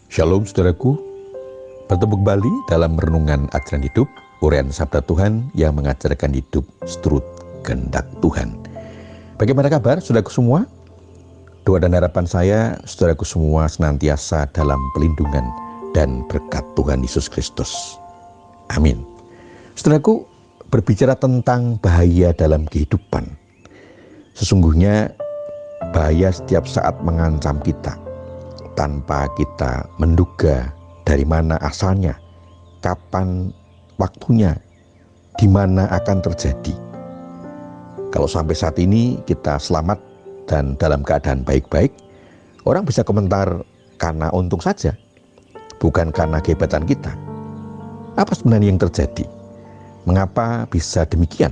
Shalom saudaraku, bertemu kembali dalam Renungan Ajaran Hidup, uraian Sabda Tuhan yang mengajarkan hidup seturut kehendak Tuhan. Bagaimana kabar saudaraku semua? Doa dan harapan saya, saudaraku semua senantiasa dalam pelindungan dan berkat Tuhan Yesus Kristus. Amin. Saudaraku, berbicara tentang bahaya dalam kehidupan. Sesungguhnya bahaya setiap saat mengancam kita, tanpa kita menduga dari mana asalnya, kapan waktunya, di mana akan terjadi. Kalau sampai saat ini kita selamat dan dalam keadaan baik-baik, orang bisa komentar karena untung saja, bukan karena kehebatan kita. Apa sebenarnya yang terjadi? Mengapa bisa demikian?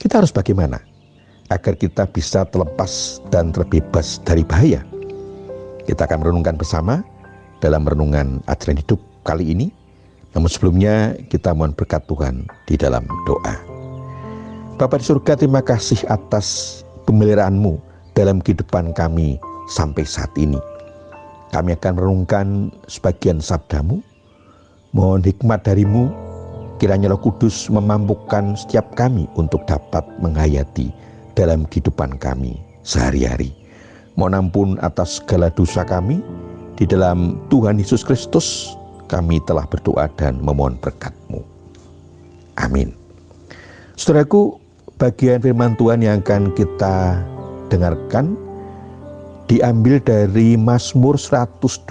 Kita harus bagaimana agar kita bisa terlepas dan terbebas dari bahaya? Kita akan merenungkan bersama dalam Renungan Ajaran Hidup kali ini. Namun sebelumnya kita mohon berkat Tuhan di dalam doa. Bapa di surga, terima kasih atas pemeliharaan-Mu dalam kehidupan kami sampai saat ini. Kami akan merenungkan sebagian sabda-Mu. Mohon hikmat dari-Mu, kiranya Roh Kudus memampukan setiap kami untuk dapat menghayati dalam kehidupan kami sehari-hari. Mohon ampun atas segala dosa kami. Di dalam Tuhan Yesus Kristus kami telah berdoa dan memohon berkat-Mu. Amin. Saudaraku, bagian firman Tuhan yang akan kita dengarkan diambil dari Mazmur 124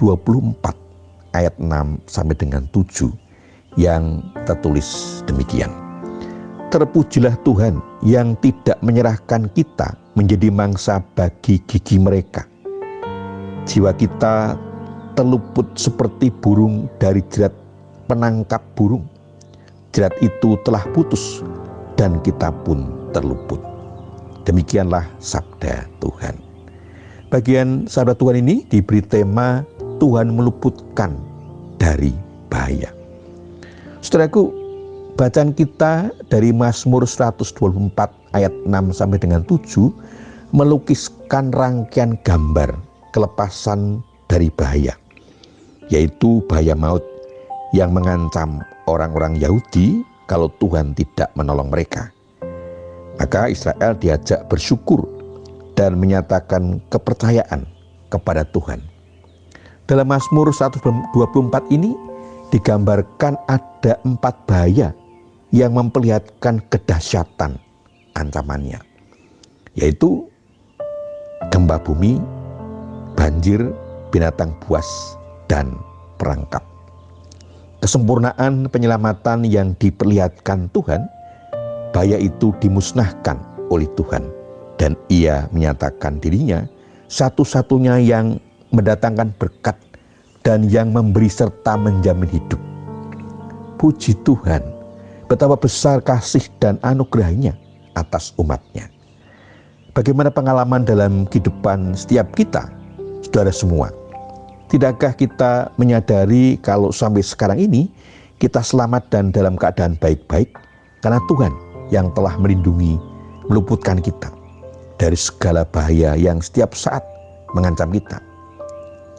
ayat 6 sampai dengan 7 yang tertulis demikian. Terpujilah Tuhan yang tidak menyerahkan kita menjadi mangsa bagi gigi mereka. Jiwa kita terluput seperti burung dari jerat penangkap burung. Jerat itu telah putus dan kita pun terluput. Demikianlah sabda Tuhan. Bagian sabda Tuhan ini diberi tema Tuhan meluputkan dari bahaya. Saudaraku, bacaan kita dari Mazmur 124 ayat 6 sampai dengan 7 melukiskan rangkaian gambar kelepasan dari bahaya, yaitu bahaya maut yang mengancam orang-orang Yahudi kalau Tuhan tidak menolong mereka. Maka Israel diajak bersyukur dan menyatakan kepercayaan kepada Tuhan. Dalam Mazmur 124 ini digambarkan ada 4 bahaya yang memperlihatkan kedahsyatan ancamannya, yaitu gempa bumi, banjir, binatang buas, dan perangkap. Kesempurnaan penyelamatan yang diperlihatkan Tuhan, bahaya itu dimusnahkan oleh Tuhan, dan Ia menyatakan dirinya satu-satunya yang mendatangkan berkat dan yang memberi serta menjamin hidup. Puji Tuhan, betapa besar kasih dan anugerahnya atas umatnya. Bagaimana pengalaman dalam kehidupan setiap kita, saudara semua? Tidakkah kita menyadari kalau sampai sekarang ini kita selamat dan dalam keadaan baik-baik karena Tuhan yang telah melindungi, meluputkan kita dari segala bahaya yang setiap saat mengancam kita.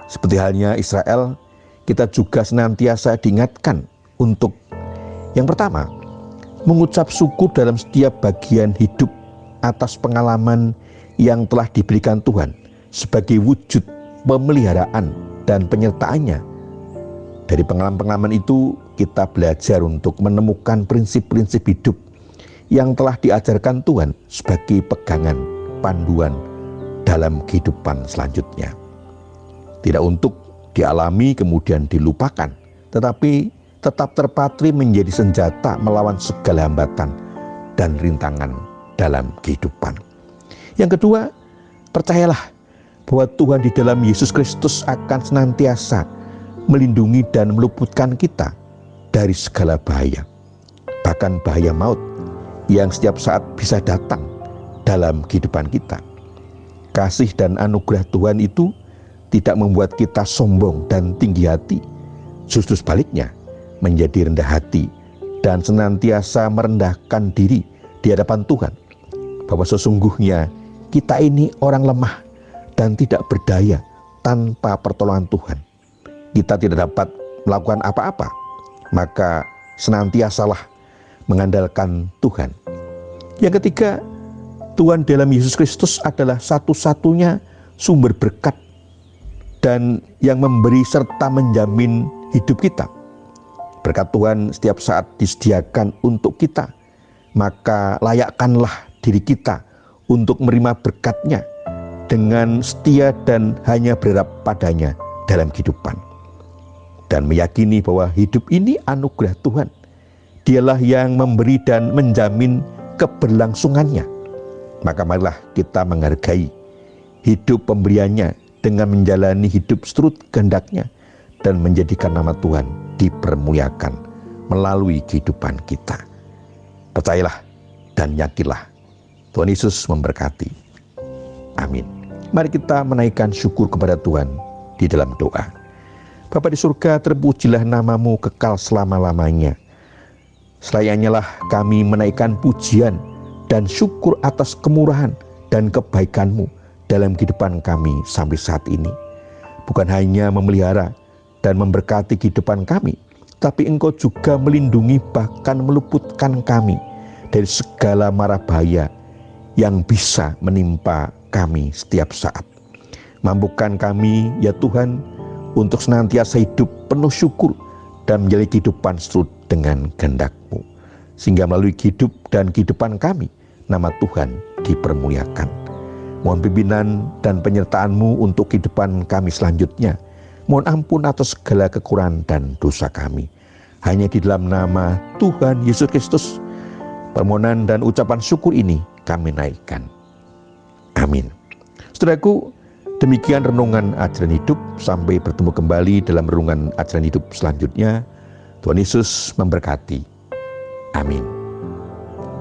Seperti halnya Israel, kita juga senantiasa diingatkan untuk yang pertama, mengucap syukur dalam setiap bagian hidup atas pengalaman yang telah diberikan Tuhan sebagai wujud pemeliharaan dan penyertaannya. Dari pengalaman-pengalaman itu kita belajar untuk menemukan prinsip-prinsip hidup yang telah diajarkan Tuhan sebagai pegangan panduan dalam kehidupan selanjutnya. Tidak untuk dialami kemudian dilupakan, tetapi tetap terpatri menjadi senjata melawan segala hambatan dan rintangan dalam kehidupan. Yang kedua, percayalah bahwa Tuhan di dalam Yesus Kristus akan senantiasa melindungi dan meluputkan kita dari segala bahaya, bahkan bahaya maut yang setiap saat bisa datang dalam kehidupan kita. Kasih dan anugerah Tuhan itu tidak membuat kita sombong dan tinggi hati, justru sebaliknya menjadi rendah hati dan senantiasa merendahkan diri di hadapan Tuhan, bahwa sesungguhnya kita ini orang lemah dan tidak berdaya tanpa pertolongan Tuhan. kita tidak dapat melakukan apa-apa, maka senantiasalah mengandalkan Tuhan. Yang ketiga, Tuhan dalam Yesus Kristus adalah satu-satunya sumber berkat dan yang memberi serta menjamin hidup kita. Berkat Tuhan setiap saat disediakan untuk kita, maka layakkanlah diri kita untuk menerima berkat-Nya dengan setia dan hanya berharap padanya dalam kehidupan. Dan meyakini bahwa hidup ini anugerah Tuhan. Dialah yang memberi dan menjamin keberlangsungannya. Maka marilah kita menghargai hidup pemberiannya dengan menjalani hidup seturut kehendak-Nya dan menjadikan nama Tuhan dipermuliakan melalui kehidupan kita. Percayalah dan yakinlah, Tuhan Yesus memberkati. Amin. Mari kita menaikkan syukur kepada Tuhan di dalam doa. Bapa di surga, terpujilah nama-Mu kekal selama-lamanya. Selayaknya lah kami menaikkan pujian dan syukur atas kemurahan dan kebaikan-Mu dalam kehidupan kami sampai saat ini. Bukan hanya memelihara dan memberkati kehidupan kami, tapi Engkau juga melindungi bahkan meluputkan kami dari segala mara bahaya yang bisa menimpa kami setiap saat. Mampukan kami, ya Tuhan, untuk senantiasa hidup penuh syukur dan menjalani kehidupan seturut dengan kehendak-Mu. Sehingga melalui hidup dan kehidupan kami, nama Tuhan dipermuliakan. Mohon pimpinan dan penyertaan-Mu untuk kehidupan kami selanjutnya. Mohon ampun atas segala kekurangan dan dosa kami. Hanya di dalam nama Tuhan Yesus Kristus, permohonan dan ucapan syukur ini kami naikkan. Amin. Saudaraku, demikian renungan ajaran hidup. Sampai bertemu kembali dalam renungan ajaran hidup selanjutnya. Tuhan Yesus memberkati. Amin.